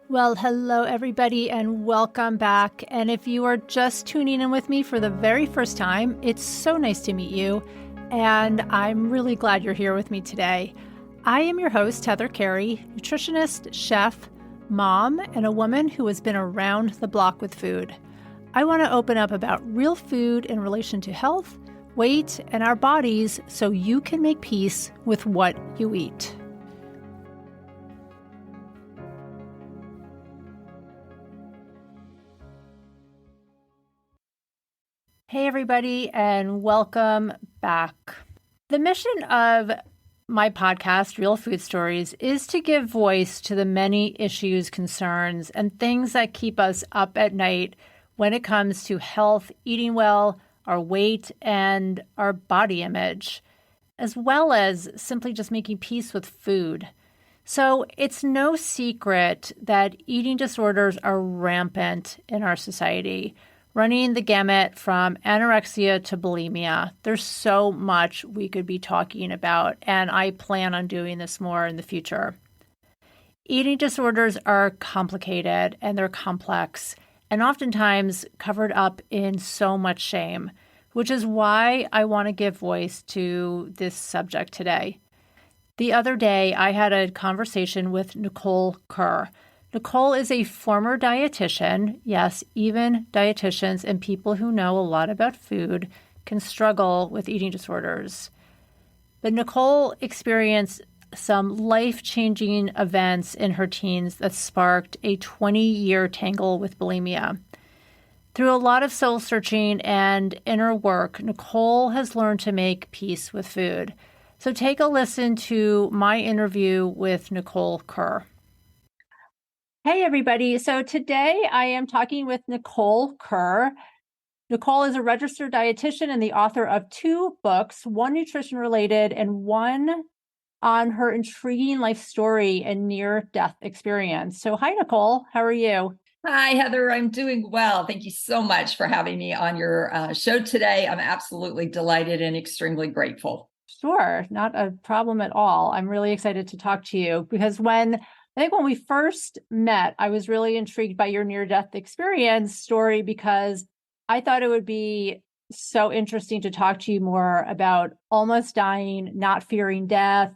Well, hello, everybody, and welcome back. And if you are just tuning in with me for the very first time, it's so nice to meet you. And I'm really glad you're here with me today. I am your host, Heather Carey, nutritionist, chef, mom, and a woman who has been around the block with food. I want to open up about real food in relation to health, weight, and our bodies so you can make peace with what you eat. Hey, everybody, and welcome back. The mission of my podcast, Real Food Stories, is to give voice to the many issues, concerns, and things that keep us up at night when it comes to health, eating well, our weight, and our body image, as well as simply just making peace with food. So it's no secret that eating disorders are rampant in our society, running the gamut from anorexia to bulimia. There's so much we could be talking about, and I plan on doing this more in the future. Eating disorders are complicated and they're complex and oftentimes covered up in so much shame, which is why I want to give voice to this subject today. The other day, I had a conversation with Nicole Kerr. Nicole is a former dietitian. Yes, even dietitians and people who know a lot about food can struggle with eating disorders. But Nicole experienced some life-changing events in her teens that sparked a 20-year tangle with bulimia. Through a lot of soul-searching and inner work, Nicole has learned to make peace with food. So take a listen to my interview with Nicole Kerr. Hey, everybody. So today I am talking with Nicole Kerr. Nicole is a registered dietitian and the author of 2 books, one nutrition related and one on her intriguing life story and near-death experience. So hi, Nicole. How are you? Hi, Heather. I'm doing well. Thank you so much for having me on your show today. I'm absolutely delighted and extremely grateful. Sure, not a problem at all. I'm really excited to talk to you because when we first met, I was really intrigued by your near-death experience story because I thought it would be so interesting to talk to you more about almost dying, not fearing death,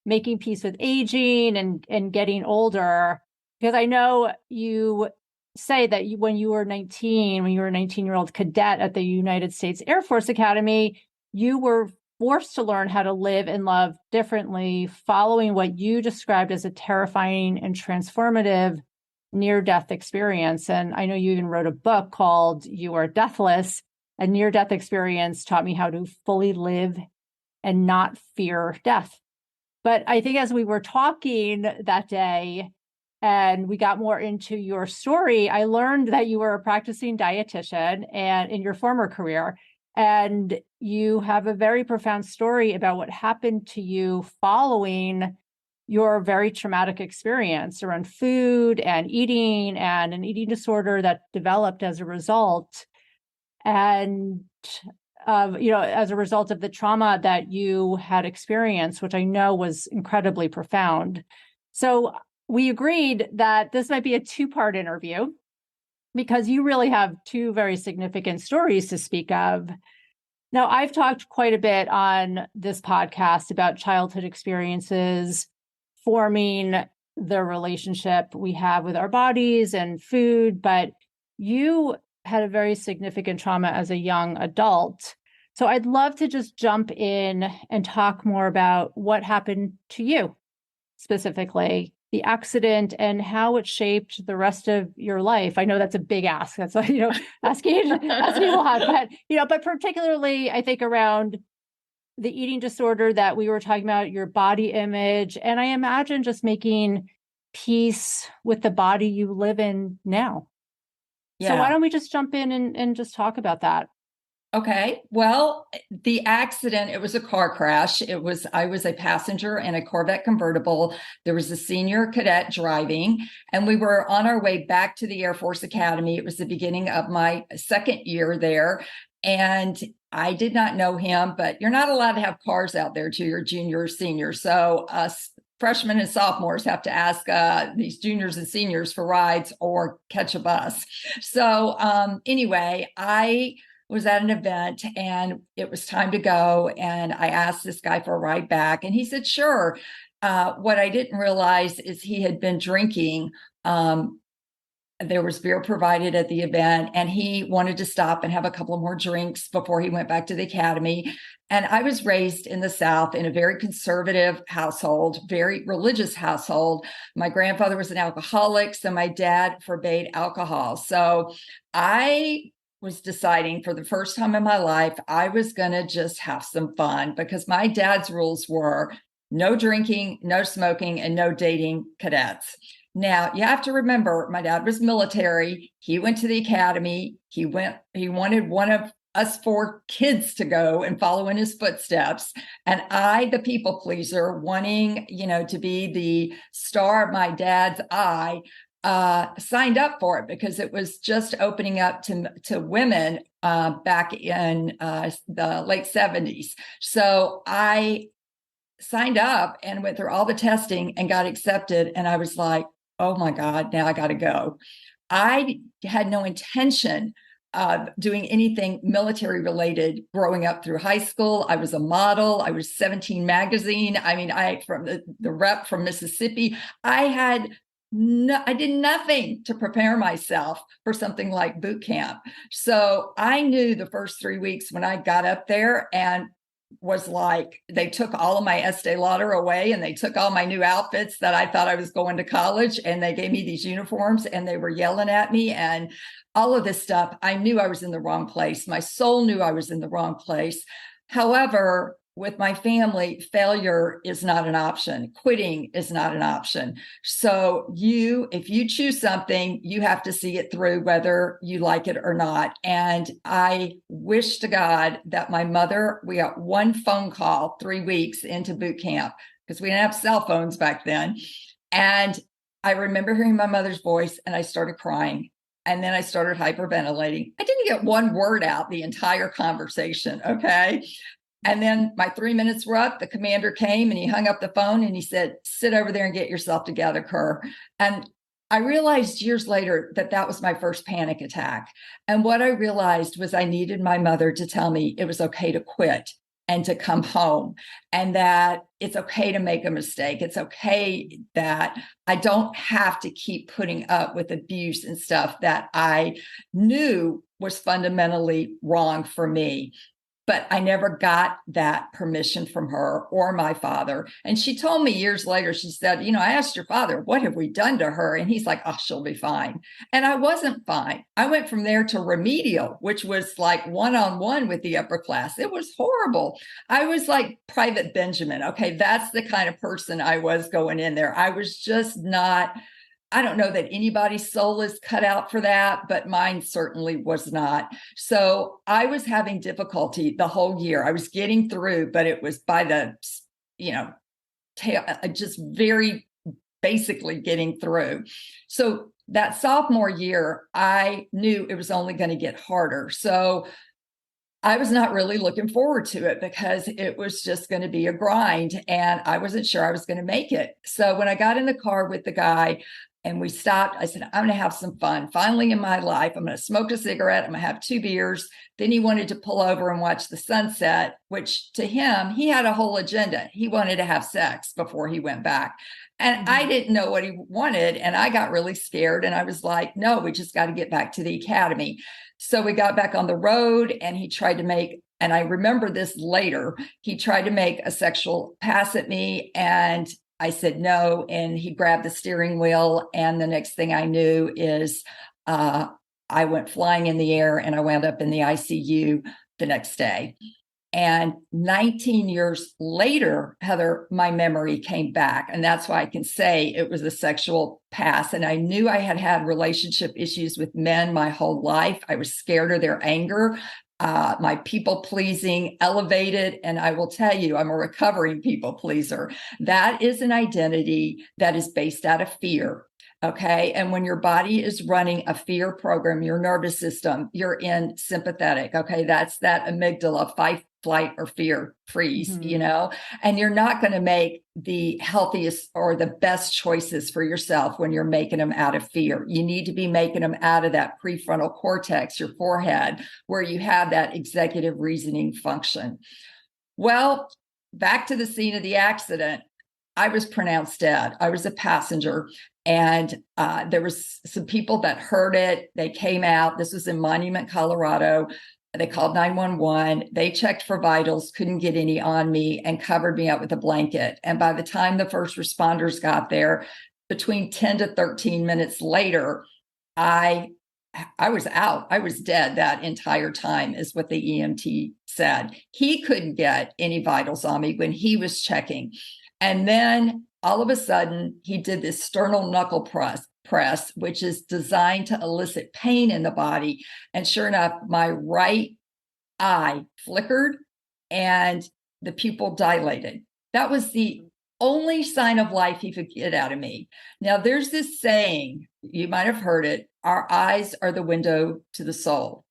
making peace with aging and getting older. Because I know you say that when you were a 19-year-old cadet at the United States Air Force Academy, you were forced to learn how to live and love differently following what you described as a terrifying and transformative near-death experience. And I know you even wrote a book called You Are Deathless. A near-death experience taught me how to fully live and not fear death. But I think as we were talking that day and we got more into your story, I learned that you were a practicing dietitian and in your former career. And you have a very profound story about what happened to you following your very traumatic experience around food and eating and an eating disorder that developed as a result. And, as a result of the trauma that you had experienced, which I know was incredibly profound. So we agreed that this might be a 2-part interview, because you really have 2 very significant stories to speak of. Now, I've talked quite a bit on this podcast about childhood experiences forming the relationship we have with our bodies and food, but you had a very significant trauma as a young adult. So I'd love to just jump in and talk more about what happened to you specifically, the accident and how it shaped the rest of your life. I know that's a big ask. That's asking a lot, but particularly I think around the eating disorder that we were talking about, your body image, and I imagine just making peace with the body you live in now. Yeah. So why don't we just jump in and just talk about that? Okay. Well, the accident, it was a car crash. I was a passenger in a Corvette convertible. There was a senior cadet driving, and we were on our way back to the Air Force Academy. It was the beginning of my second year there. And I did not know him, but you're not allowed to have cars out there till you're junior or senior. So freshmen and sophomores have to ask these juniors and seniors for rides or catch a bus. So anyway, I was at an event and it was time to go. And I asked this guy for a ride back and he said, sure. What I didn't realize is he had been drinking. There was beer provided at the event and he wanted to stop and have a couple more drinks before he went back to the academy. And I was raised in the South in a very conservative household, very religious household. My grandfather was an alcoholic, so my dad forbade alcohol. So I was deciding for the first time in my life, I was going to just have some fun because my dad's rules were no drinking, no smoking, and no dating cadets. Now, you have to remember, my dad was military. He went to the academy. He wanted one of us 4 kids to go and follow in his footsteps. And I, the people pleaser, wanting, to be the star of my dad's eye, signed up for it because it was just opening up to women back in the late 70s. So I signed up and went through all the testing and got accepted. And I was like, oh my God, now I got to go. I had no intention of doing anything military related growing up through high school. I was a model. I was 17 magazine. I mean, from the rep from Mississippi, I did nothing to prepare myself for something like boot camp. So I knew the first 3 weeks when I got up there and was like, they took all of my Estee Lauder away and they took all my new outfits that I thought I was going to college and they gave me these uniforms and they were yelling at me and all of this stuff. I knew I was in the wrong place. My soul knew I was in the wrong place. However, with my family, failure is not an option. Quitting is not an option. So if you choose something, you have to see it through, whether you like it or not. And I wish to God that my mother, we got one phone call 3 weeks into boot camp because we didn't have cell phones back then. And I remember hearing my mother's voice and I started crying. And then I started hyperventilating. I didn't get one word out the entire conversation. Okay. And then my 3 minutes were up. The commander came and he hung up the phone and he said, sit over there and get yourself together, Kerr. And I realized years later that was my first panic attack. And what I realized was I needed my mother to tell me it was okay to quit and to come home and that it's okay to make a mistake. It's okay that I don't have to keep putting up with abuse and stuff that I knew was fundamentally wrong for me. But I never got that permission from her or my father. And she told me years later, she said, I asked your father, what have we done to her? And he's like, oh, she'll be fine. And I wasn't fine. I went from there to remedial, which was like one-on-one with the upper class. It was horrible. I was like Private Benjamin. Okay, that's the kind of person I was going in there. I was just not. I don't know that anybody's soul is cut out for that, but mine certainly was not. So I was having difficulty the whole year. I was getting through, but it was by the, just very basically getting through. So that sophomore year, I knew it was only going to get harder. So I was not really looking forward to it because it was just going to be a grind and I wasn't sure I was going to make it. So when I got in the car with the guy, and we stopped, I said, I'm going to have some fun. Finally in my life, I'm going to smoke a cigarette. I'm going to have 2 beers. Then he wanted to pull over and watch the sunset, which to him, he had a whole agenda. He wanted to have sex before he went back. And I didn't know what he wanted. And I got really scared. And I was like, no, we just got to get back to the academy. So we got back on the road and he tried to make, and I remember this later, he tried to make a sexual pass at me and I said no, and he grabbed the steering wheel. And the next thing I knew is I went flying in the air and I wound up in the ICU the next day. And 19 years later, Heather, my memory came back. And that's why I can say it was a sexual pass. And I knew I had had relationship issues with men my whole life. I was scared of their anger. My people pleasing elevated. And I will tell you, I'm a recovering people pleaser. That is an identity that is based out of fear. Okay. And when your body is running a fear program, your nervous system, you're in sympathetic. Okay. That's that amygdala, flight, or fear, freeze, Mhm. and you're not going to make the healthiest or the best choices for yourself when you're making them out of fear. You need to be making them out of that prefrontal cortex, your forehead, where you have that executive reasoning function. Well, back to the scene of the accident. I was pronounced dead. I was a passenger, and there was some people that heard it. They came out. This was in Monument, Colorado. They called 911. They checked for vitals, couldn't get any on me, and covered me up with a blanket. And by the time the first responders got there, between 10 to 13 minutes later, I I was out. I was dead that entire time, is what the EMT said. He couldn't get any vitals on me when he was checking. And then all of a sudden, he did this sternal knuckle press, which is designed to elicit pain in the body. And sure enough, my right eye flickered and the pupil dilated. That was the only sign of life he could get out of me. Now, there's this saying, you might have heard it, our eyes are the window to the soul.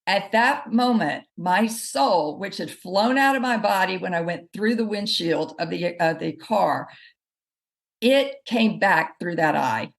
At that moment, my soul, which had flown out of my body when I went through the windshield of the car, it came back through that eye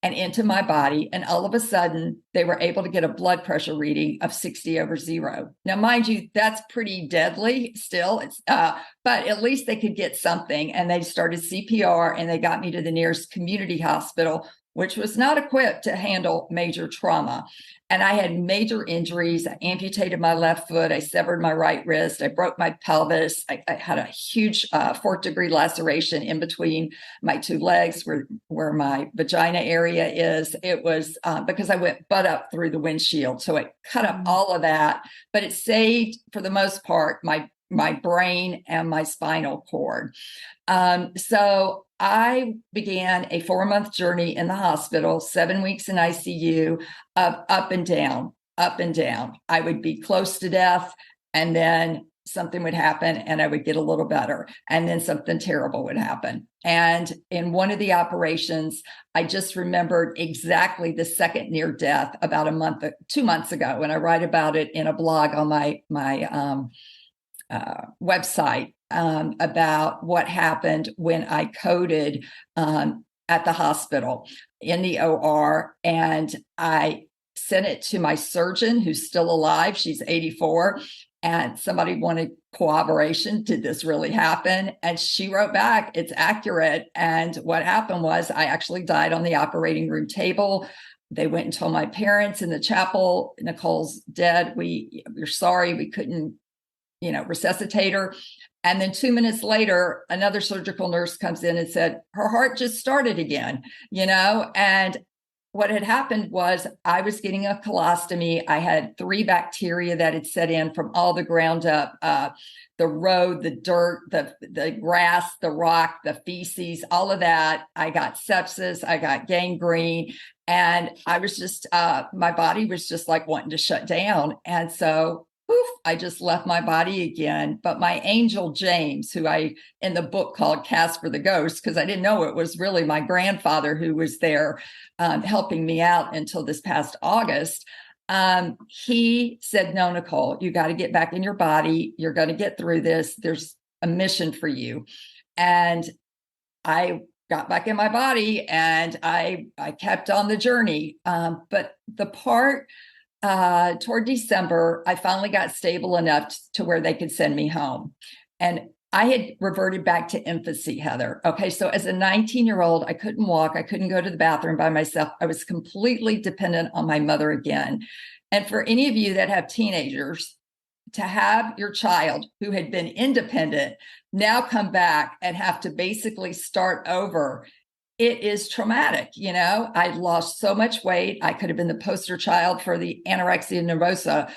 and into my body. And all of a sudden, they were able to get a blood pressure reading of 60/0. Now, mind you, that's pretty deadly still. But at least they could get something. And they started CPR, and they got me to the nearest community hospital, which was not equipped to handle major trauma. And I had major injuries. I amputated my left foot. I severed my right wrist. I broke my pelvis. I had a huge 4th-degree laceration in between my two legs where my vagina area is. It was because I went butt up through the windshield. So it cut up all of that, but it saved, for the most part, my brain and my spinal cord. So I began a 4-month journey in the hospital, 7 weeks in ICU, of up and down, up and down. I would be close to death, and then something would happen and I would get a little better, and then something terrible would happen. And in one of the operations, I just remembered exactly the second near death about 2 months ago, and I write about it in a blog on my website about what happened when I coded at the hospital in the OR. And I sent it to my surgeon, who's still alive. She's 84. And somebody wanted corroboration. Did this really happen? And she wrote back, it's accurate. And what happened was I actually died on the operating room table. They went and told my parents in the chapel, Nicole's dead. We're sorry, we couldn't resuscitate her. And then 2 minutes later, another surgical nurse comes in and said, her heart just started again, and what had happened was I was getting a colostomy. I had 3 bacteria that had set in from all the ground up, the road, the dirt, the grass, the rock, the feces, all of that. I got sepsis, I got gangrene, and I was just, my body was just like wanting to shut down. And so poof, I just left my body again. But my angel James, who I in the book called Casper the Ghost, because I didn't know it was really my grandfather who was there helping me out until this past August. He said, no, Nicole, you got to get back in your body. You're going to get through this. There's a mission for you. And I got back in my body, and I kept on the journey. But the part toward December, I finally got stable enough to where they could send me home. And I had reverted back to infancy, Heather. Okay, so as a 19-year-old, I couldn't walk. I couldn't go to the bathroom by myself. I was completely dependent on my mother again. And for any of you that have teenagers, to have your child who had been independent now come back and have to basically start over, it is traumatic. I lost so much weight. I could have been the poster child for the anorexia nervosa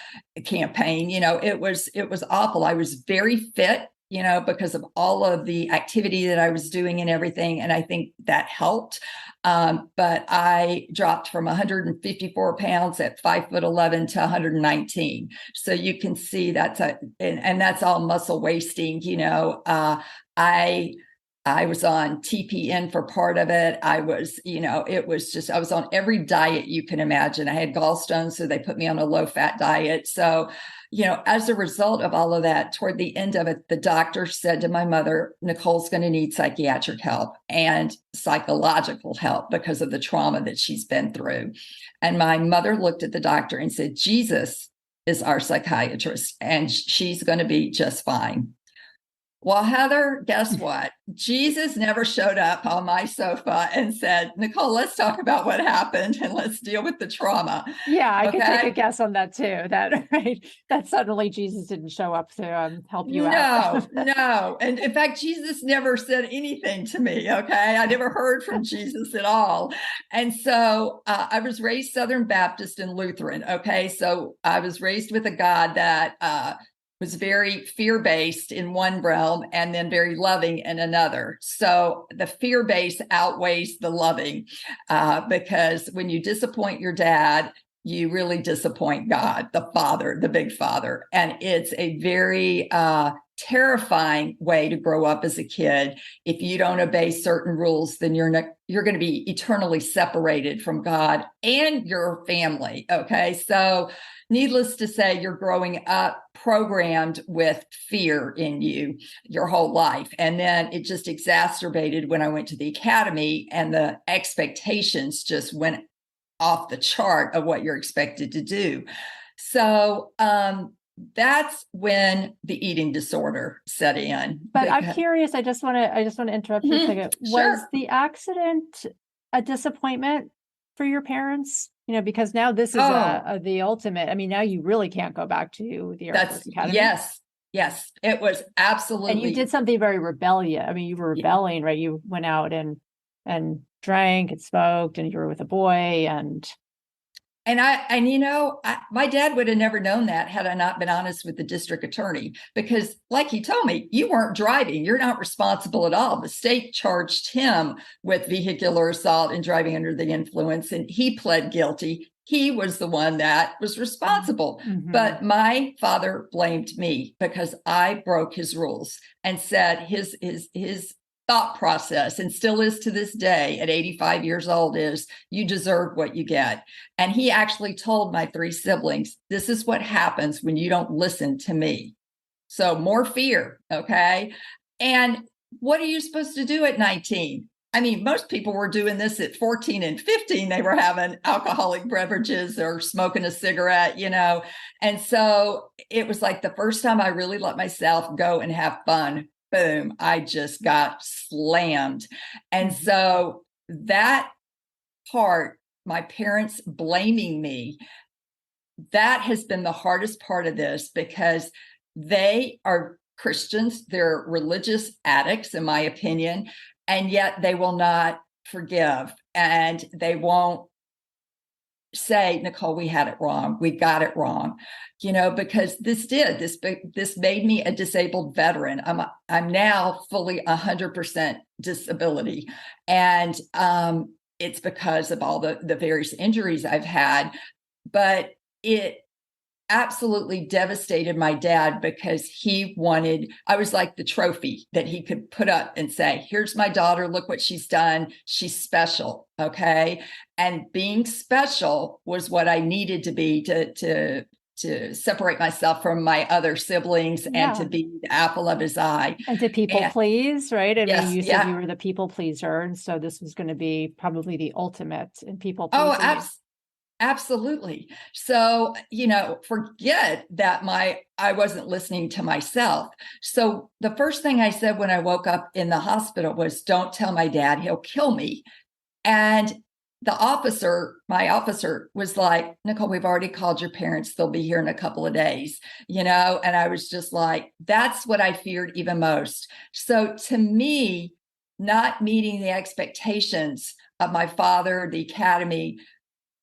campaign. It was awful. I was very fit, because of all of the activity that I was doing and everything. And I think that helped. But I dropped from 154 pounds at 5'11" to 119. So you can see and that's all muscle wasting. I was on TPN for part of it. I was, I was on every diet you can imagine. I had gallstones, so they put me on a low-fat diet. So as a result of all of that, toward the end of it, the doctor said to my mother, Nicole's going to need psychiatric help and psychological help because of the trauma that she's been through. And my mother looked at the doctor and said, Jesus is our psychiatrist, and she's going to be just fine. Well, Heather, guess what? Jesus never showed up on my sofa and said, Nicole, let's talk about what happened and let's deal with the trauma. Yeah, I could take a guess on that too. That right, that suddenly Jesus didn't show up to help you out. No. And in fact, Jesus never said anything to me. Okay. I never heard from Jesus at all. And so I was raised Southern Baptist and Lutheran. Okay. So I was raised with a God that was very fear-based in one realm and then very loving in another. So the fear-based outweighs the loving because when you disappoint your dad, you really disappoint God, the Father, the big Father. And it's a very terrifying way to grow up as a kid. If you don't obey certain rules, then you're going to be eternally separated from God and your family. Okay. So needless to say, you're growing up programmed with fear in you your whole life. And then it just exacerbated when I went to the academy, and the expectations just went off the chart of what you're expected to do. So that's when the eating disorder set in. But I'm curious, I just want to interrupt for a second. Sure. Was the accident a disappointment for your parents? Because now this is the ultimate. I mean, now you really can't go back to the Air Force Academy. Yes, it was absolutely. And you did something very rebellious. I mean, you were rebelling, right? You went out and drank and smoked, and you were with a boy, and my dad would have never known that had I not been honest with the district attorney, because like he told me, you weren't driving. You're not responsible at all. The state charged him with vehicular assault and driving under the influence, and he pled guilty. He was the one that was responsible. Mm-hmm. But my father blamed me because I broke his rules and said his thought process, and still is to this day at 85 years old, is you deserve what you get. And he actually told my 3 siblings, this is what happens when you don't listen to me. So more fear. Okay. And what are you supposed to do at 19? I mean, most people were doing this at 14 and 15. They were having alcoholic beverages or smoking a cigarette, And so it was like the first time I really let myself go and have fun. Boom, I just got slammed. And so that part, my parents blaming me, that has been the hardest part of this, because they are Christians. They're religious addicts, in my opinion, and yet they will not forgive, and they won't say, Nicole, we had it wrong. We got it wrong, because this made me a disabled veteran. I'm now fully 100% disability. And it's because of all the various injuries I've had, but it absolutely devastated my dad, because I was like the trophy that he could put up and say, here's my daughter, look what she's done. She's special. Okay. And being special was what I needed to be to separate myself from my other siblings and to be the apple of his eye. And to people please, right? I mean, you said you were the people pleaser. And so this was going to be probably the ultimate in people pleasing. Oh, absolutely. So, forget that I wasn't listening to myself. So the first thing I said when I woke up in the hospital was, don't tell my dad, he'll kill me. And my officer was like, Nicole, we've already called your parents. They'll be here in a couple of days, and I was just like, that's what I feared even most. So to me, not meeting the expectations of my father, the academy,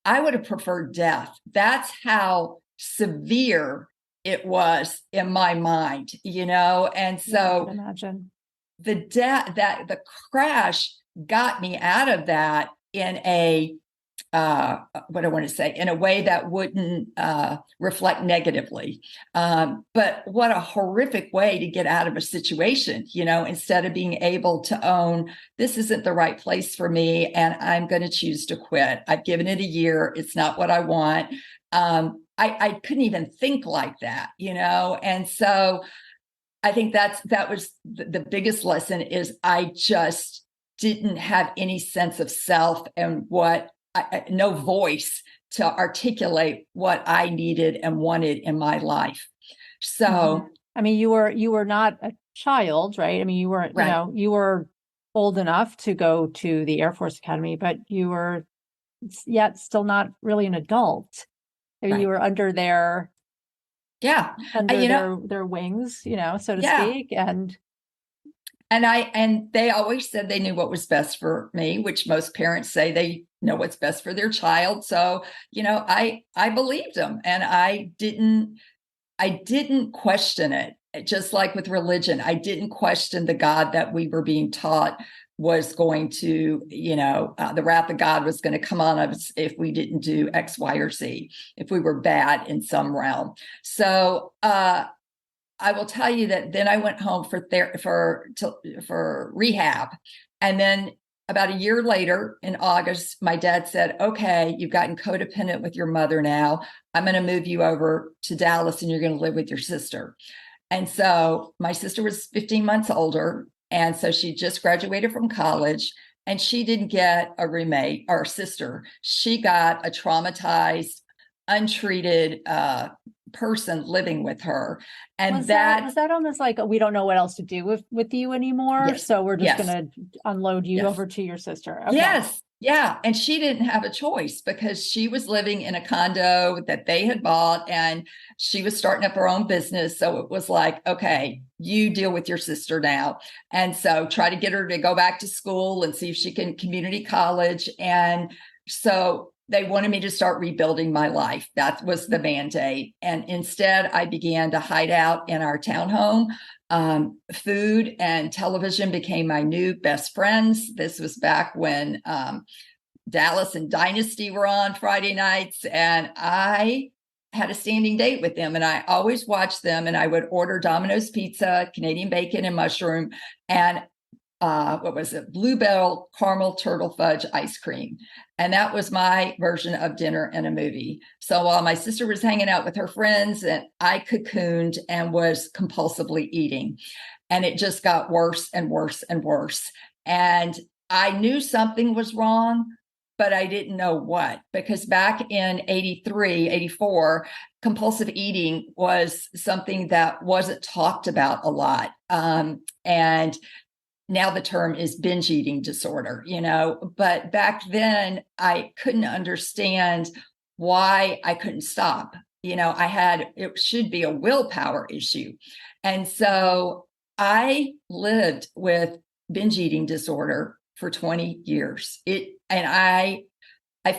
I would have preferred death. That's how severe it was in my mind, and so I can imagine the crash got me out of that in a in a way that wouldn't reflect negatively. But what a horrific way to get out of a situation, instead of being able to own, this isn't the right place for me, and I'm going to choose to quit. I've given it a year. It's not what I want. I couldn't even think like that, and so I think that was the biggest lesson is I just didn't have any sense of self and no voice to articulate what I needed and wanted in my life. So, I mean, you were not a child, right? I mean, you weren't, right, you were old enough to go to the Air Force Academy, but you were yet still not really an adult. I mean, you right. were Yeah. under You know, their wings, so to yeah. speak. And And they always said they knew what was best for me, which most parents say they know what's best for their child. So, I believed them, and I didn't question it. Just like with religion, I didn't question the God that we were being taught was going to, the wrath of God was going to come on us if we didn't do X, Y, or Z, if we were bad in some realm. So, I will tell you that then I went home for rehab, and then about a year later in August, my dad said, "Okay, you've gotten codependent with your mother now. I'm going to move you over to Dallas, and you're going to live with your sister." And so my sister was 15 months older, and so she just graduated from college. And she didn't get a roommate or a sister. She got a traumatized, untreated person living with her. And was that almost like we don't know what else to do with you anymore, yes, so we're just yes, going to unload you yes, over to your sister? Okay. yes, yeah. And she didn't have a choice because she was living in a condo that they had bought, and she was starting up her own business. So it was like, okay, you deal with your sister now. And so try to get her to go back to school and see if she can community college. And so they wanted me to start rebuilding my life. That was the mandate. And instead, I began to hide out in our townhome. Food and television became my new best friends. This was back when Dallas and Dynasty were on Friday nights, and I had a standing date with them, and I always watched them, and I would order Domino's pizza, Canadian bacon and mushroom, and what was it? Bluebell caramel turtle fudge ice cream. And that was my version of dinner and a movie. So while my sister was hanging out with her friends, and I cocooned and was compulsively eating. And it just got worse and worse and worse. And I knew something was wrong, but I didn't know what, because back in 83, 84, compulsive eating was something that wasn't talked about a lot. And now the term is binge eating disorder, but back then I couldn't understand why I couldn't stop. It should be a willpower issue. And so I lived with binge eating disorder for 20 years. I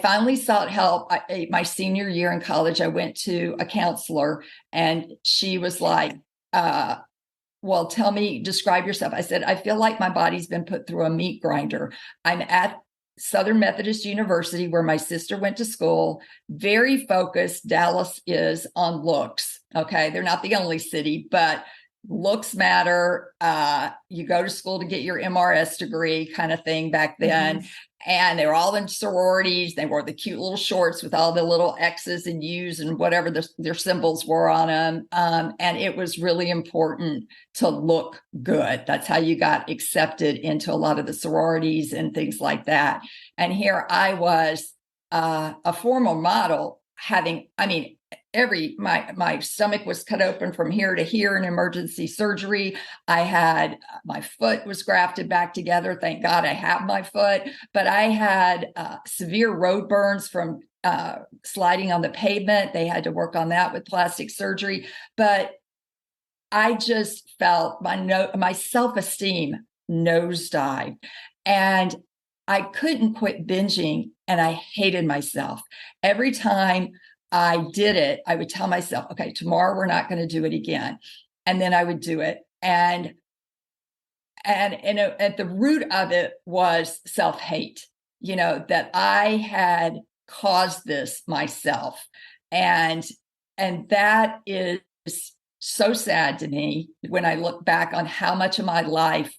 finally sought help. My senior year in college, I went to a counselor, and she was like, well, describe yourself. I said, I feel like my body's been put through a meat grinder. I'm at Southern Methodist University, where my sister went to school, very focused. Dallas is on looks. Okay. They're not the only city, but looks matter. You go to school to get your MRS degree kind of thing back then. Mm-hmm. And they were all in sororities. They wore the cute little shorts with all the little X's and U's and whatever their symbols were on them. And it was really important to look good. That's how you got accepted into a lot of the sororities and things like that. And here I was, a formal model, my stomach was cut open from here to here in emergency surgery. I had, my foot was grafted back together. Thank God I have my foot, but I had severe road burns from sliding on the pavement. They had to work on that with plastic surgery. But I just felt my self-esteem nosedive, and I couldn't quit binging, and I hated myself. Every time I did it, I would tell myself, okay, tomorrow we're not going to do it again. And then I would do it. And at the root of it was self-hate, that I had caused this myself. And that is so sad to me when I look back on how much of my life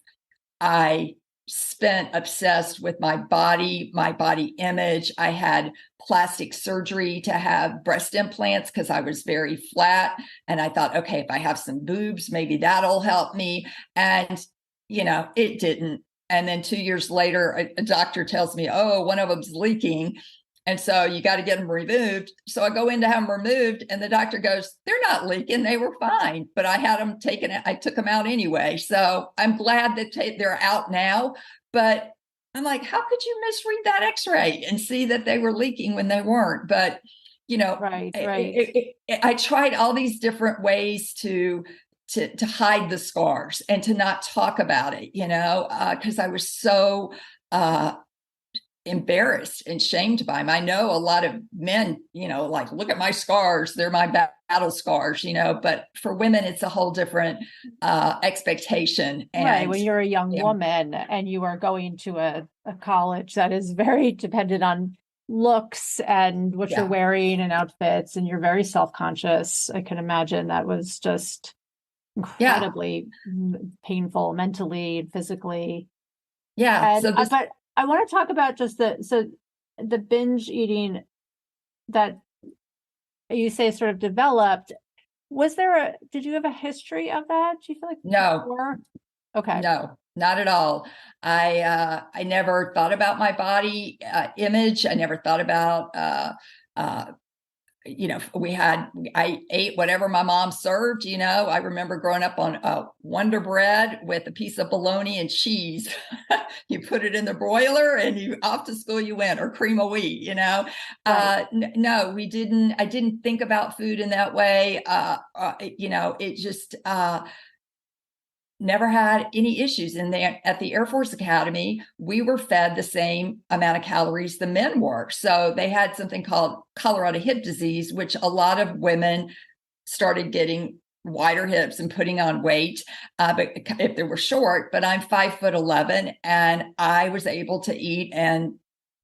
I spent obsessed with my body image. I had plastic surgery to have breast implants because I was very flat. And I thought, okay, if I have some boobs, maybe that'll help me. And, it didn't. And then 2 years later, a doctor tells me, oh, one of them's leaking. And so you got to get them removed. So I go in to have them removed, and the doctor goes, they're not leaking. They were fine. But I had them taken. I took them out anyway. So I'm glad that they're out now. But I'm like, how could you misread that x-ray and see that they were leaking when they weren't? But, Right. I tried all these different ways to hide the scars and to not talk about it, because I was so embarrassed and shamed by them. I know a lot of men, like, look at my scars, they're my battle scars, but for women, it's a whole different expectation. And right. When you're a young woman and you are going to a college that is very dependent on looks and what you're wearing and outfits, and you're very self-conscious, I can imagine that was just incredibly painful mentally and physically. Yeah. And, but I want to talk about just the binge eating that you say sort of developed. Did you have a history of that? Do you feel like no, before? Okay. No, not at all. I never thought about my body image. I never thought about I ate whatever my mom served. I remember growing up on Wonder Bread with a piece of bologna and cheese. You put it in the broiler and you off to school you went, or cream of wheat. Right. No, we didn't. I didn't think about food in that way. It just never had any issues. At the Air Force Academy, we were fed the same amount of calories the men were. So they had something called Colorado hip disease, which a lot of women started getting wider hips and putting on weight, but if they were short. But I'm 5'11", and I was able to eat, and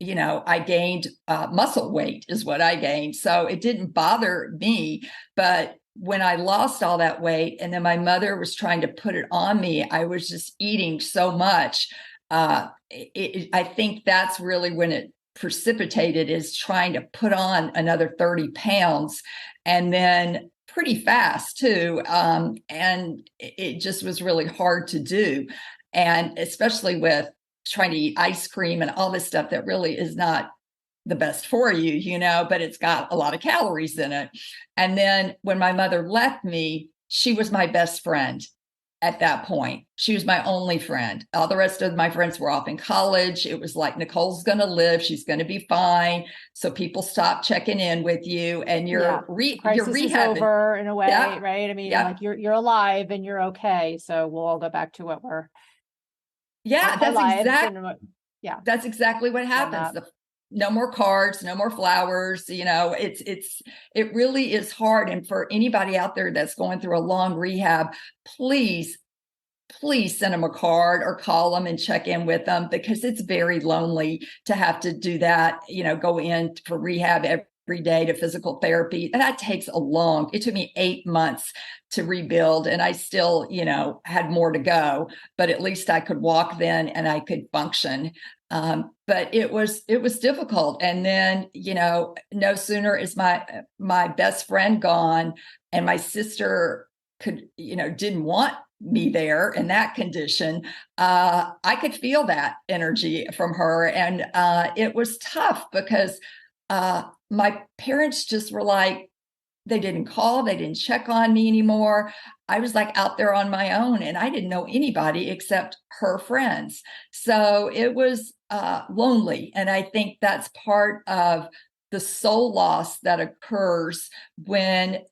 I gained muscle weight is what I gained. So it didn't bother me. But when I lost all that weight, and then my mother was trying to put it on me, I was just eating so much. I think that's really when it precipitated, is trying to put on another 30 pounds, and then pretty fast too. And it just was really hard to do. And especially with trying to eat ice cream and all this stuff that really is not the best for you, but it's got a lot of calories in it. And then when my mother left me, she was my best friend at that point. She was my only friend. All the rest of my friends were off in college. It was like, Nicole's going to live. She's going to be fine. So people stop checking in with you, and you're rehabbing. Is over in a way, right? I mean, like you're alive and you're okay. So we'll all go back to what we're that's exactly what happens. No more cards, no more flowers. It really is hard. And for anybody out there that's going through a long rehab, please send them a card or call them and check in with them, because it's very lonely to have to do that, go in for rehab every day, to physical therapy. And that takes it took me 8 months to rebuild, and I still, had more to go, but at least I could walk then and I could function. But it was difficult. And then, no sooner is my best friend gone, and my sister didn't want me there in that condition. I could feel that energy from her. And it was tough, because my parents just were like, they didn't call, they didn't check on me anymore. I was like out there on my own, and I didn't know anybody except her friends. So it was lonely. And I think that's part of the soul loss that occurs when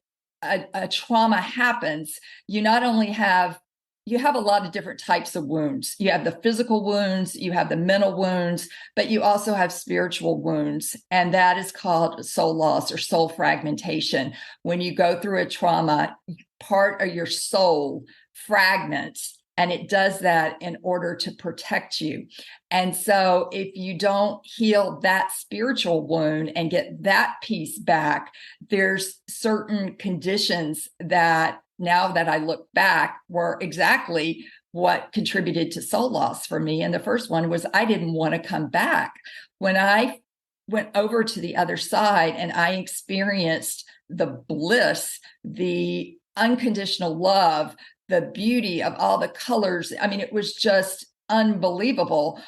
a trauma happens. You not only have a lot of different types of wounds. You have the physical wounds, you have the mental wounds, but you also have spiritual wounds. And that is called soul loss or soul fragmentation. When you go through a trauma, part of your soul fragments, and it does that in order to protect you. And so if you don't heal that spiritual wound and get that piece back, there's certain conditions that, now that I look back, were exactly what contributed to soul loss for me. And the first one was I didn't want to come back. When I went over to the other side and I experienced the bliss, the unconditional love, the beauty of all the colors. I mean, it was just unbelievable.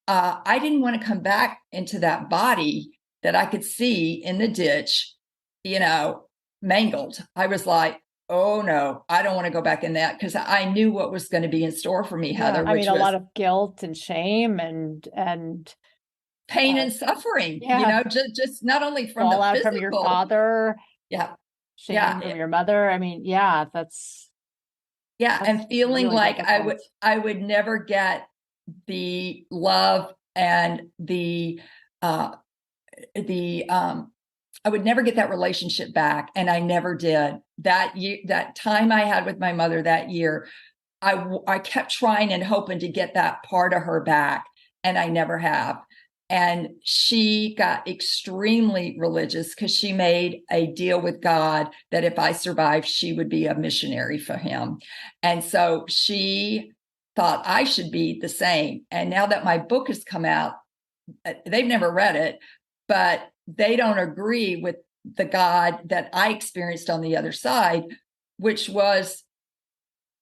I didn't want to come back into that body that I could see in the ditch, mangled. I was like, oh no, I don't want to go back in that, because I knew what was going to be in store for me, Heather, I which mean, a was lot of guilt and shame and pain and suffering, just not only from the fallout from your physical. father, Yeah. shame from your mother. I mean, that's and feeling really like difficult. I would never get the love and the I would never get that relationship back, and I never did. That year, that time I had with my mother that year, I kept trying and hoping to get that part of her back, and I never have. And she got extremely religious because she made a deal with God that if I survived, she would be a missionary for him. And so she thought I should be the same. And now that my book has come out, they've never read it, but they don't agree with the God that I experienced on the other side, which was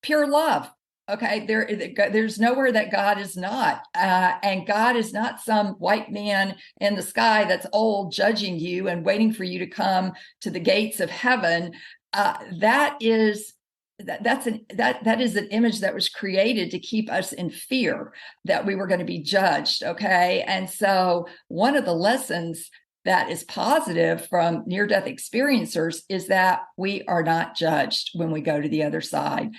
pure love. Okay, there's nowhere that God is not, and God is not some white man in the sky that's old judging you and waiting for you to come to the gates of heaven. That is an image that was created to keep us in fear that we were going to be judged. Okay, and so one of the lessons that is positive from near-death experiencers is that we are not judged when we go to the other side.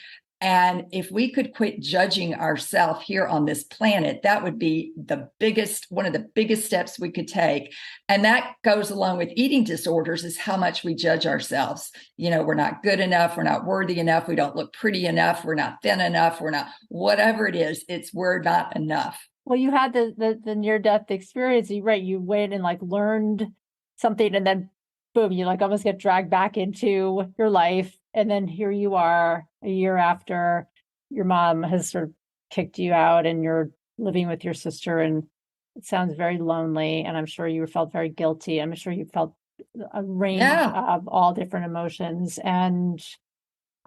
And if we could quit judging ourselves here on this planet, that would be one of the biggest steps we could take. And that goes along with eating disorders, is how much we judge ourselves. We're not good enough. We're not worthy enough. We don't look pretty enough. We're not thin enough. We're not, whatever it is, we're not enough. Well, you had the near-death experience. You went and learned something, and then boom, you almost get dragged back into your life. And then here you are a year after your mom has sort of kicked you out and you're living with your sister, and it sounds very lonely. And I'm sure you felt very guilty. I'm sure you felt a range of all different emotions, and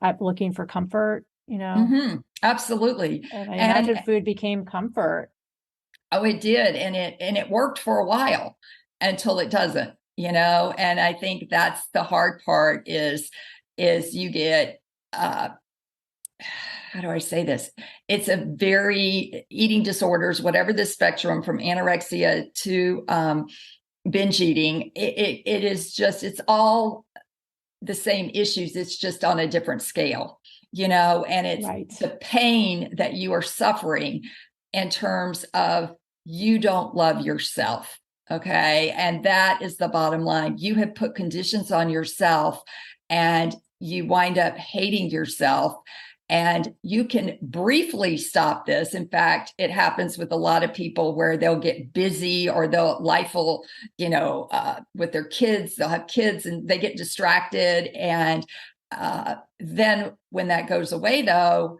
I'm looking for comfort, Mm-hmm. Absolutely. And I imagine food became comfort. Oh, it did. And it worked for a while until it doesn't, and I think that's the hard part is you get, how do I say this? It's a very eating disorders, whatever the spectrum, from anorexia to binge eating. It is just, it's all the same issues. It's just on a different scale, and it's the pain that you are suffering in terms of you don't love yourself. Okay. And that is the bottom line. You have put conditions on yourself and you wind up hating yourself. And you can briefly stop this. In fact, it happens with a lot of people where they'll get busy, or life will, with their kids, they'll have kids and they get distracted. And then when that goes away, though,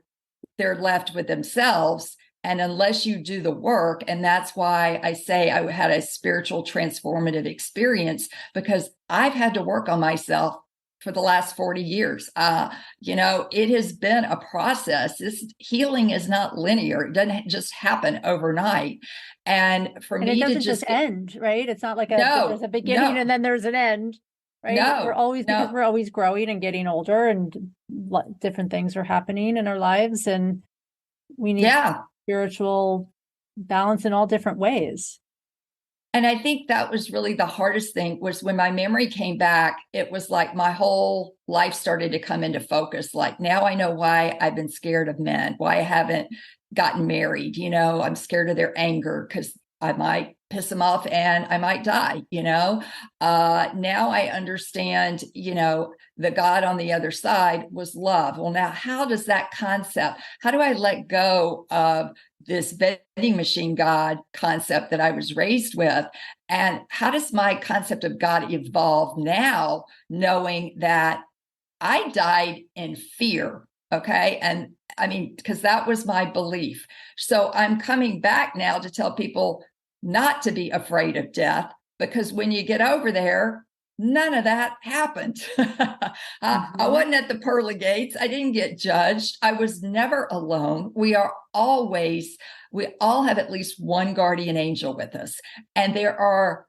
they're left with themselves. And unless you do the work, and that's why I say I had a spiritual transformative experience, because I've had to work on myself for the last 40 years. It has been a process. This healing is not linear. It doesn't just happen overnight. And for me, it doesn't just end, right? It's not like there's a beginning and then there's an end, right? Because we're always growing and getting older, and different things are happening in our lives, and we need spiritual balance in all different ways. And I think that was really the hardest thing, was when my memory came back, it was like my whole life started to come into focus. Like, now I know why I've been scared of men, why I haven't gotten married. I'm scared of their anger because I might piss them off and I might die. Now I understand, the God on the other side was love. Well, now how does that concept, how do I let go of this vending machine God concept that I was raised with? And how does my concept of God evolve now, knowing that I died in fear Okay. And I mean, because that was my belief. So I'm coming back now to tell people not to be afraid of death, because when you get over there, none of that happened. I wasn't at the pearly gates. I didn't get judged. I was never alone. We all have at least one guardian angel with us. And there are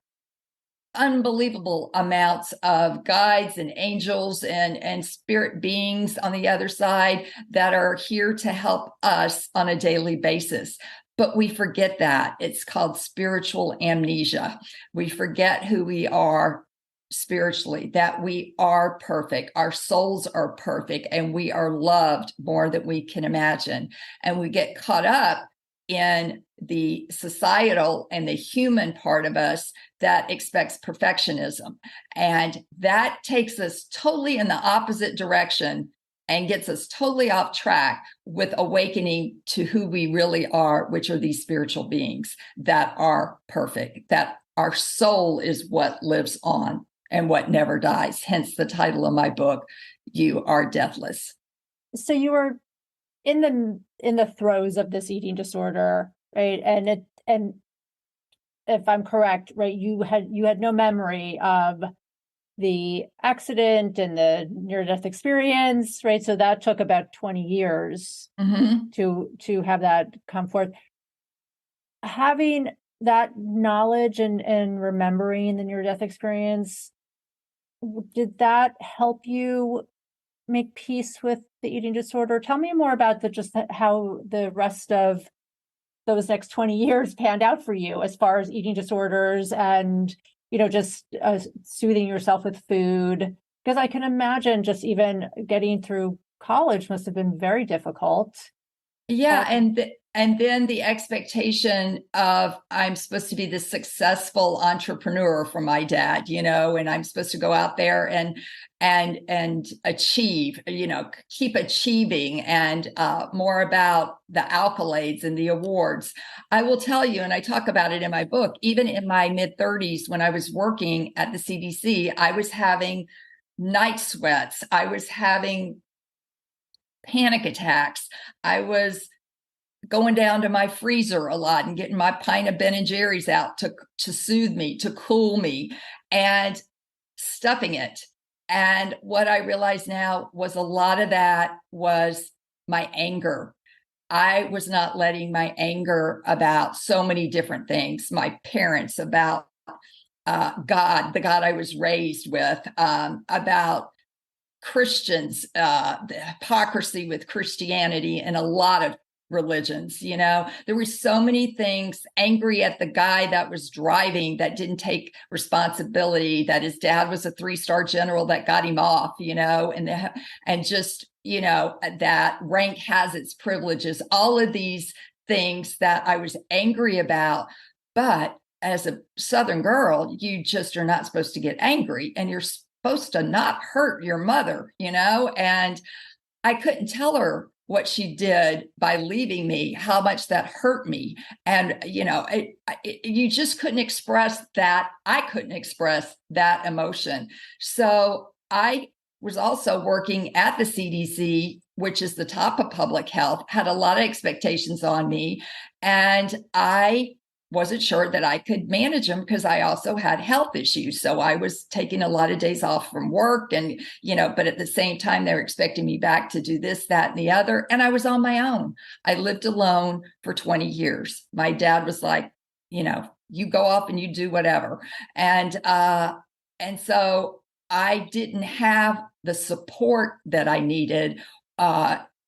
unbelievable amounts of guides and angels and spirit beings on the other side that are here to help us on a daily basis. But we forget that. It's called spiritual amnesia. We forget who we are spiritually, that we are perfect. Our souls are perfect, and we are loved more than we can imagine. And we get caught up in the societal and the human part of us that expects perfectionism. And that takes us totally in the opposite direction and gets us totally off track with awakening to who we really are, which are these spiritual beings that are perfect, that our soul is what lives on and what never dies. Hence the title of my book, You Are Deathless. So you were in the throes of this eating disorder, right? And if I'm correct, right, you had no memory of the accident and the near-death experience, right? So that took about 20 years to have that come forth. Having that knowledge and remembering the near-death experience, did that help you make peace with the eating disorder? Tell me more about how the rest of those next 20 years panned out for you as far as eating disorders and, just soothing yourself with food. Because I can imagine just even getting through college must have been very difficult. Yeah, and then the expectation of I'm supposed to be this successful entrepreneur for my dad, and I'm supposed to go out there and achieve, keep achieving, and more about the accolades and the awards. I will tell you, and I talk about it in my book, even in my mid-30s, when I was working at the CDC, I was having night sweats. I was having panic attacks. I was going down to my freezer a lot and getting my pint of Ben and Jerry's out to soothe me, to cool me, and stuffing it. And what I realize now was a lot of that was my anger. I was not letting my anger about so many different things, my parents, about God, the God I was raised with, about Christians, the hypocrisy with Christianity and a lot of religions. There were so many things, angry at the guy that was driving that didn't take responsibility, that his dad was a 3-star general that got him off, and just, that rank has its privileges, all of these things that I was angry about. But as a Southern girl, you just are not supposed to get angry, and you're supposed to not hurt your mother, and I couldn't tell her what she did by leaving me, how much that hurt me. And, you just couldn't express that. I couldn't express that emotion. So I was also working at the CDC, which is the top of public health, had a lot of expectations on me. And I wasn't sure that I could manage them because I also had health issues. So I was taking a lot of days off from work and, but at the same time, they were expecting me back to do this, that, and the other. And I was on my own. I lived alone for 20 years. My dad was like, you go off and you do whatever. And so I didn't have the support that I needed,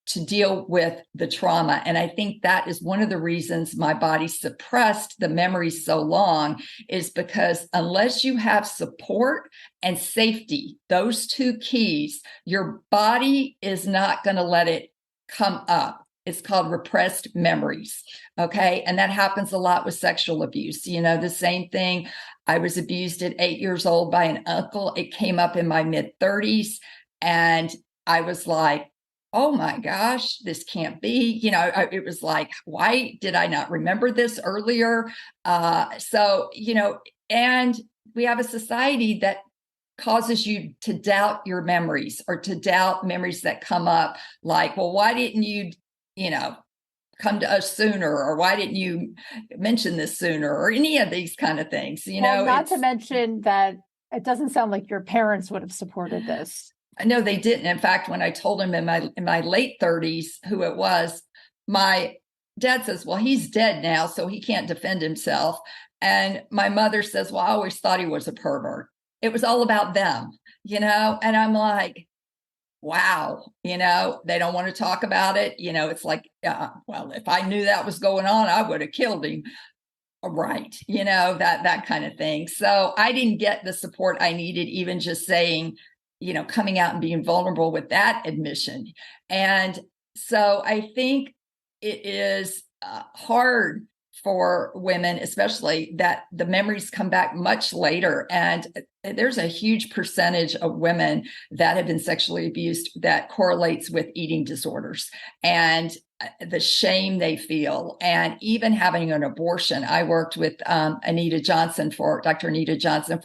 to deal with the trauma. And I think that is one of the reasons my body suppressed the memories so long, is because unless you have support and safety, those two keys, your body is not going to let it come up. It's called repressed memories. Okay. And that happens a lot with sexual abuse. The same thing. I was abused at 8 years old by an uncle. It came up in my mid-30s. And I was like, oh my gosh, this can't be, it was like, why did I not remember this earlier? And we have a society that causes you to doubt your memories, or to doubt memories that come up, like, well, why didn't you, come to us sooner, or why didn't you mention this sooner, or any of these kind of things, Well, not to mention that it doesn't sound like your parents would have supported this. No, they didn't. In fact, when I told him in my late 30s who it was, my dad says, well, he's dead now, so he can't defend himself. And my mother says, well, I always thought he was a pervert. It was all about them, and I'm like, wow, they don't want to talk about it. It's like, well, if I knew that was going on, I would have killed him. Right. That kind of thing. So I didn't get the support I needed, even just saying, coming out and being vulnerable with that admission. And so I think it is hard for women, especially, that the memories come back much later. And there's a huge percentage of women that have been sexually abused that correlates with eating disorders and the shame they feel, and even having an abortion. I worked with Dr. Anita Johnson for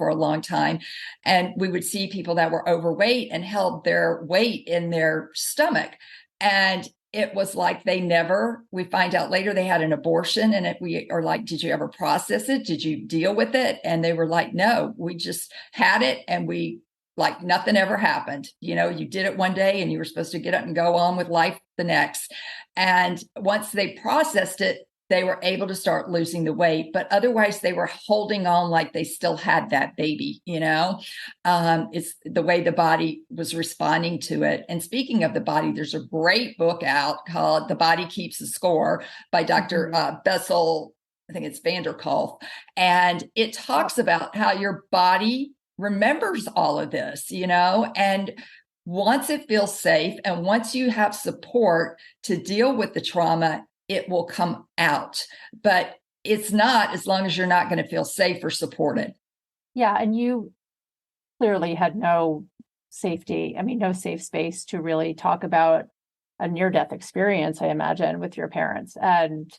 a long time, and we would see people that were overweight and held their weight in their stomach. And it was like we find out later they had an abortion, and we are like, did you ever process it? Did you deal with it? And they were like, no, we just had it, and like nothing ever happened. You did it one day and you were supposed to get up and go on with life the next. And once they processed it, they were able to start losing the weight, but otherwise they were holding on like they still had that baby. It's the way the body was responding to it. And speaking of the body, there's a great book out called The Body Keeps the Score by Dr. Bessel, I think it's Vanderkolk. And it talks about how your body remembers all of this, and once it feels safe, and once you have support to deal with the trauma, it will come out. But it's not as long as you're not going to feel safe or supported. Yeah. And you clearly had no safety, no safe space to really talk about a near-death experience, I imagine, with your parents. And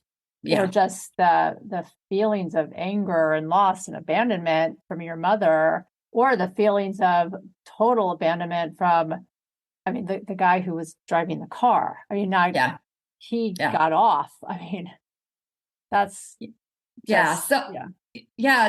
just the feelings of anger and loss and abandonment from your mother, or the feelings of total abandonment from, the guy who was driving the car. He got off. That's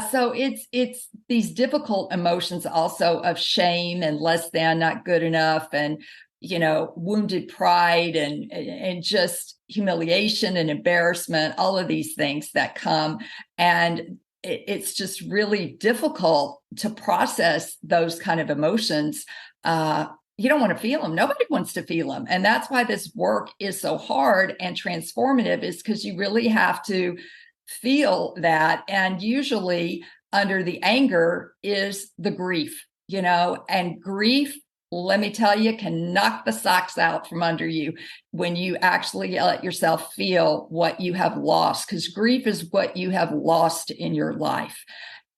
so it's these difficult emotions also of shame and less than, not good enough, and wounded pride, and just humiliation and embarrassment, all of these things that come. And it's just really difficult to process those kind of emotions. You don't want to feel them. Nobody wants to feel them. And that's why this work is so hard and transformative, is because you really have to feel that. And usually under the anger is the grief, and grief, let me tell you, can knock the socks out from under you when you actually let yourself feel what you have lost, because grief is what you have lost in your life.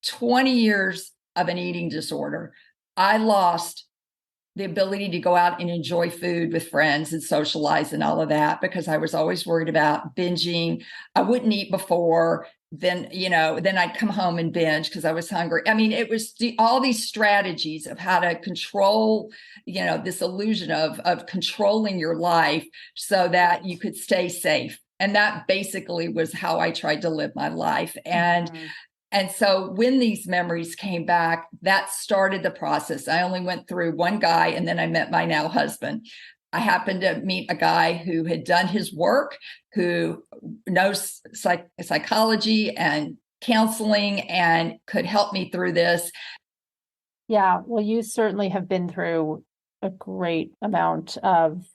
20 years of an eating disorder. I lost the ability to go out and enjoy food with friends and socialize and all of that, because I was always worried about binging. I wouldn't eat before, then I'd come home and binge because I was hungry. It was all these strategies of how to control, this illusion of controlling your life so that you could stay safe. And that basically was how I tried to live my life. And so when these memories came back, that started the process. I only went through one guy, and then I met my now husband. I happened to meet a guy who had done his work, who knows psychology and counseling, and could help me through this. Yeah, well, you certainly have been through a great amount of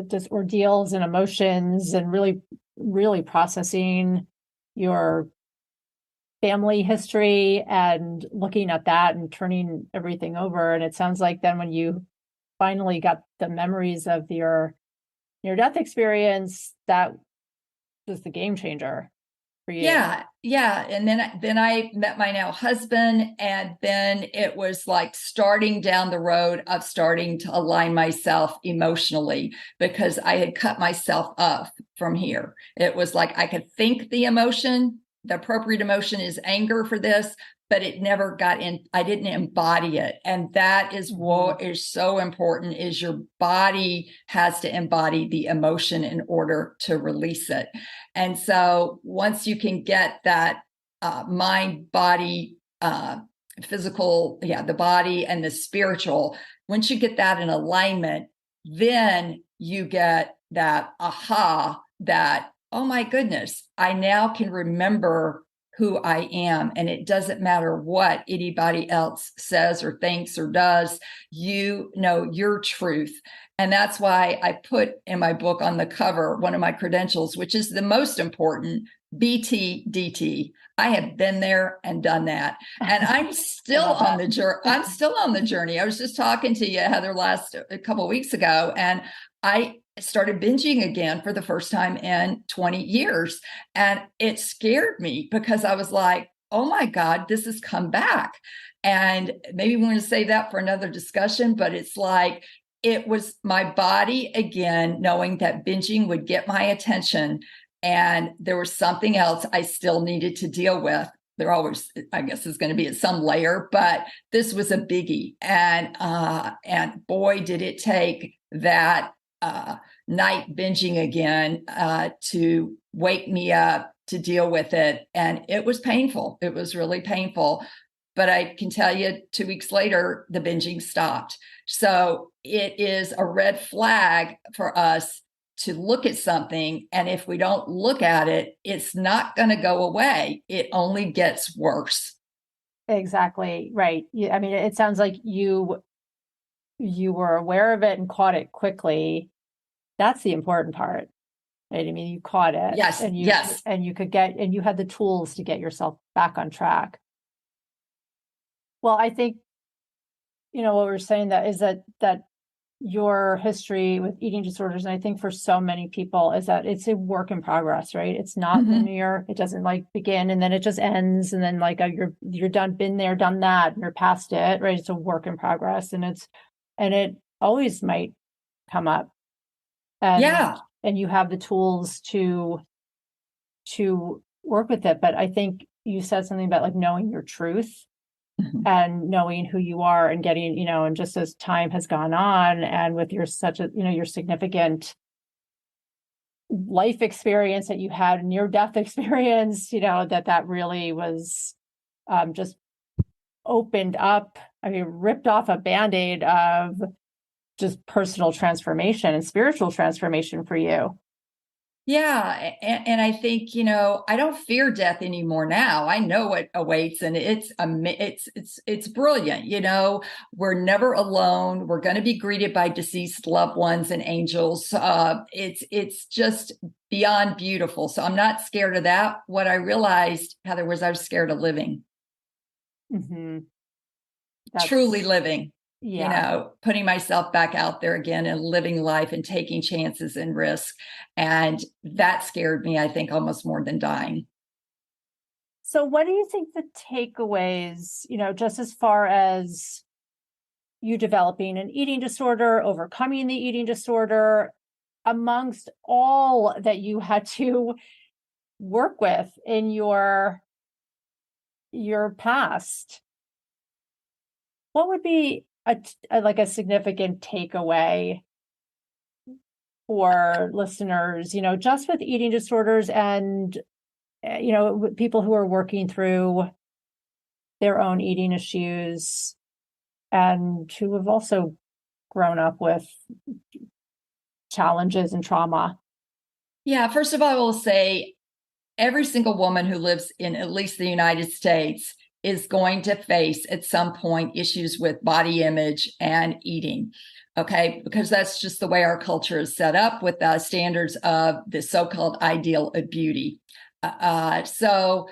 just ordeals and emotions, and really, really processing your family history and looking at that and turning everything over. And it sounds like then when you finally got the memories of your near-death experience, that was the game changer for you. Yeah. And then I met my now husband, and then it was like starting down the road of starting to align myself emotionally, because I had cut myself up from here. It was like I could think the appropriate emotion is anger for this, but it never got in. I didn't embody it. And that is what is so important, is your body has to embody the emotion in order to release it. And so once you can get that mind, body, physical, the body and the spiritual, once you get that in alignment, then you get that aha, that, oh my goodness, I now can remember who I am. And it doesn't matter what anybody else says or thinks or does, you know your truth. And that's why I put in my book on the cover, one of my credentials, which is the most important, BTDT. I have been there and done that. And I'm still on the journey. I'm still on the journey. I was just talking to you, Heather, a couple of weeks ago, and I started binging again for the first time in 20 years. And it scared me because I was like, oh my God, this has come back. And maybe we want to save that for another discussion, but it's like, it was my body again, knowing that binging would get my attention. And there was something else I still needed to deal with. There always, I guess, is going to be at some layer, but this was a biggie. And boy, did it take that night binging again to wake me up to deal with it. And it was painful. It was really painful. But I can tell you 2 weeks later, the binging stopped. So it is a red flag for us to look at something. And if we don't look at it, it's not going to go away. It only gets worse. Exactly. Right. I mean, it sounds like you were aware of it and caught it quickly. That's the important part, right? I mean, you caught it. Yes. And Yes. And you had the tools to get yourself back on track. Well, I think, what we're saying that is that your history with eating disorders, and I think for so many people, is that it's a work in progress, right? It's not linear. It doesn't like begin and then it just ends. And then like, you're done, been there, done that, and you're past it, right? It's a work in progress, and it always might come up. And you have the tools to work with it. But I think you said something about like knowing your truth and knowing who you are, and getting, and just as time has gone on, and with your your significant life experience that you had, near death experience, that really was just opened up, ripped off a Band-Aid of just personal transformation and spiritual transformation for you. Yeah. And I think, I don't fear death anymore now. I know what awaits, and it's brilliant. We're never alone. We're going to be greeted by deceased loved ones and angels. It's just beyond beautiful. So I'm not scared of that. What I realized, Heather, was I was scared of living. Truly living. Putting myself back out there again and living life and taking chances and risk. And that scared me, I think, almost more than dying. So what do you think the takeaways, just as far as you developing an eating disorder, overcoming the eating disorder, amongst all that you had to work with in your past, what would be a significant takeaway for listeners, just with eating disorders and, people who are working through their own eating issues and who have also grown up with challenges and trauma? Yeah, first of all, I will say every single woman who lives in at least the United States is going to face at some point issues with body image and eating. Okay, because that's just the way our culture is set up, with the standards of the so-called ideal of beauty. So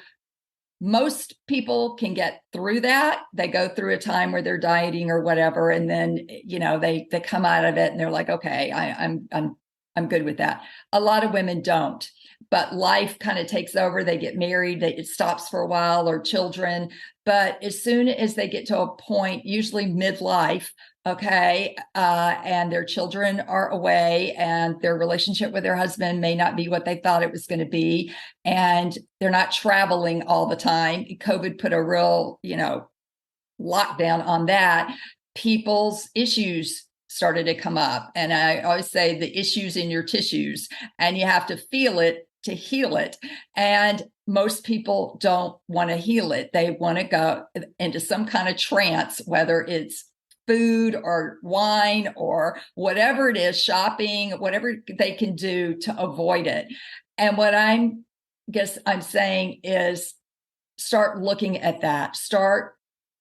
most people can get through that. They go through a time where they're dieting or whatever, and then they come out of it and they're like, okay, I'm good with that. A lot of women don't. but life kind of takes over. They get married, it stops for a while, or children. But as soon as they get to a point, usually midlife, okay, and their children are away and their relationship with their husband may not be what they thought it was going to be, and they're not traveling all the time. COVID put a real, lockdown on that. People's issues started to come up. And I always say the issues in your tissues, and you have to feel it to heal it. And most people don't want to heal it. They want to go into some kind of trance, whether it's food or wine or whatever it is, shopping, whatever they can do to avoid it. And what I'm saying is start looking at that, start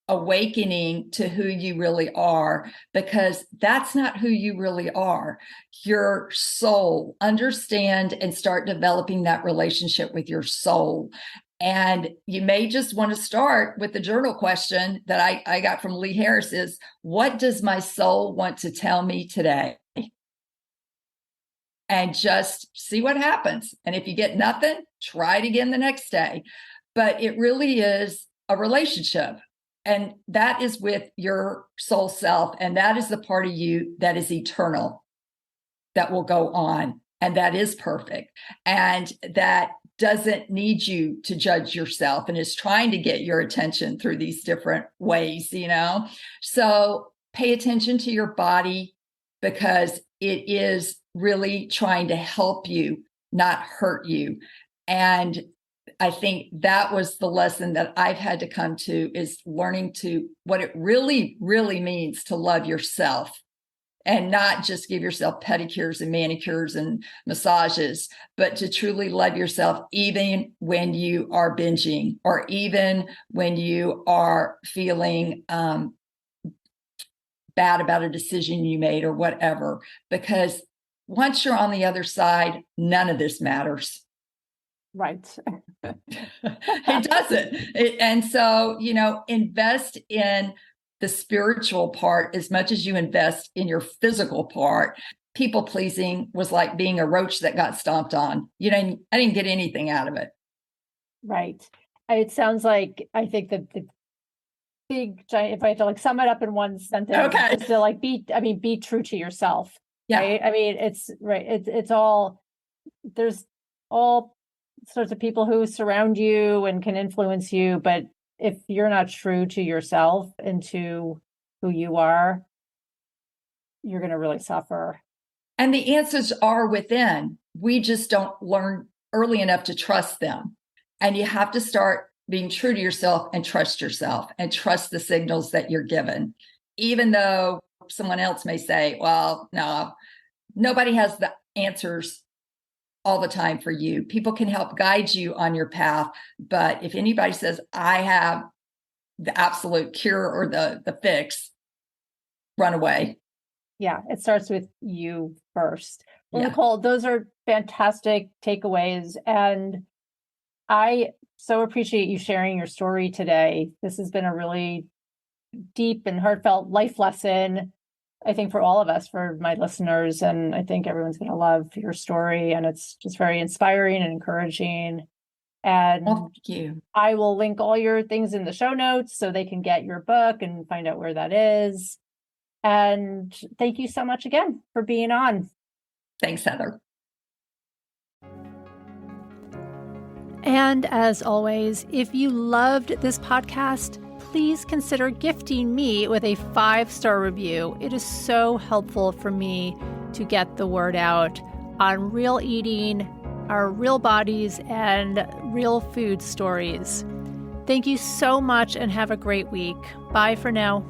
awakening to who you really are, because that's not who you really are. Your soul, understand and start developing that relationship with your soul. And you may just want to start with the journal question that I got from Lee Harris is, what does my soul want to tell me today? And just see what happens. And if you get nothing, try it again the next day. But it really is a relationship. And that is with your soul self. And that is the part of you that is eternal, that will go on. And that is perfect. And that doesn't need you to judge yourself and is trying to get your attention through these different ways, So pay attention to your body, because it is really trying to help you, not hurt you. And I think that was the lesson that I've had to come to, is learning to what it really, really means to love yourself, and not just give yourself pedicures and manicures and massages, but to truly love yourself, even when you are binging, or even when you are feeling bad about a decision you made or whatever, because once you're on the other side, none of this matters. Right. It doesn't. And so, invest in the spiritual part as much as you invest in your physical part. People pleasing was like being a roach that got stomped on. I didn't get anything out of it. Right. It sounds like, I think that the big giant, if I had to sum it up in one sentence, okay, is to be true to yourself. Yeah. Right. It's right. It's all, there's all sorts of people who surround you and can influence you, but if you're not true to yourself and to who you are, you're going to really suffer. And the answers are within. We just don't learn early enough to trust them. And you have to start being true to yourself and trust the signals that you're given, even though someone else may say, well, no, nobody has the answers all the time for you. People can help guide you on your path. But if anybody says, I have the absolute cure or the fix, run away. Yeah, it starts with you first. Well, Nicole, those are fantastic takeaways. And I so appreciate you sharing your story today. This has been a really deep and heartfelt life lesson, I think, for all of us, for my listeners. And I think everyone's going to love your story. And it's just very inspiring and encouraging. And thank you. I will link all your things in the show notes so they can get your book and find out where that is. And thank you so much again for being on. Thanks, Heather. And as always, if you loved this podcast, please consider gifting me with a 5-star review. It is so helpful for me to get the word out on real eating, our real bodies, and real food stories. Thank you so much and have a great week. Bye for now.